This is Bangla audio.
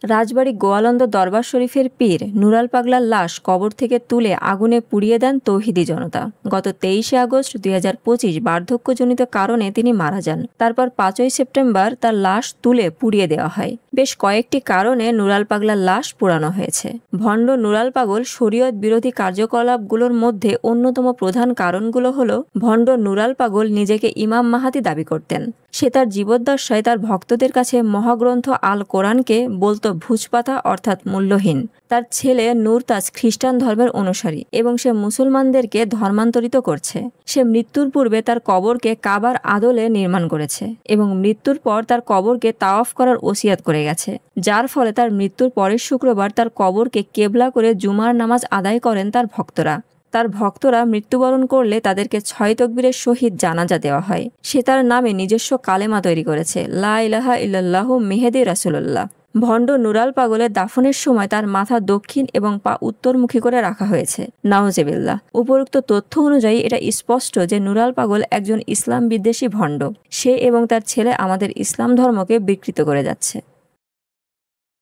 রাজবাড়ী গোয়ালন্দ দরবার শরীফের পীর নুরাল পাগলার লাশ কবর থেকে তুলে আগুনে পুড়িয়ে দেন তৌহিদি জনতা। গত 23শে আগস্ট 2025 বার্ধক্যজনিত কারণে তিনি মারা যান। তারপর 5ই সেপ্টেম্বর তার লাশ তুলে পুড়িয়ে দেওয়া হয়। বেশ কয়েকটি কারণে নুরাল পাগলার লাশ পোড়ানো হয়েছে। ভণ্ড নুরাল পাগল শরীয়ত বিরোধী কার্যকলাপগুলোর মধ্যে অন্যতম প্রধান কারণগুলো হলো, ভণ্ড নুরাল পাগল নিজেকে ইমাম মাহাদি দাবি করতেন। সে তার জীবদ্দশায় তার ভক্তদের কাছে মহাগ্রন্থ আল কোরআনকে বলতো ভুজপাতা অর্থাৎ মূল্যহীন। তার ছেলে নূরতাজ খ্রিস্টান ধর্মের অনুসারী এবং সে মুসলমানদেরকে ধর্মান্তরিত করছে। সে মৃত্যুর পূর্বে তার কবরকে কাবার আদলে নির্মাণ করেছে এবং মৃত্যুর পর তার কবরকে তাওয়াফ করার ওসিয়াত করে গেছে, যার ফলে তার মৃত্যুর পরের শুক্রবার তার কবরকে কেবলা করে জুমার নামাজ আদায় করেন তার ভক্তরা। তার ভক্তরা মৃত্যুবরণ করলে তাদেরকে 6 তাকবীরের সহিত জানাজা দেওয়া হয়। সে তার নামে নিজস্ব কালেমা তৈরি করেছে, লা ইলাহা ইল্লাল্লাহু মেহেদি রাসূলুল্লাহ। ভণ্ড নুরাল পাগলের দাফনের সময় তার মাথা দক্ষিণ এবং পা উত্তরমুখী করে রাখা হয়েছে। নাউজুবিল্লাহ। উপরোক্ত তথ্য অনুযায়ী এটা স্পষ্ট যে নুরাল পাগল একজন ইসলাম বিদ্বেষী ভণ্ড। সে এবং তার ছেলে আমাদের ইসলাম ধর্মকে বিকৃত করে যাচ্ছে।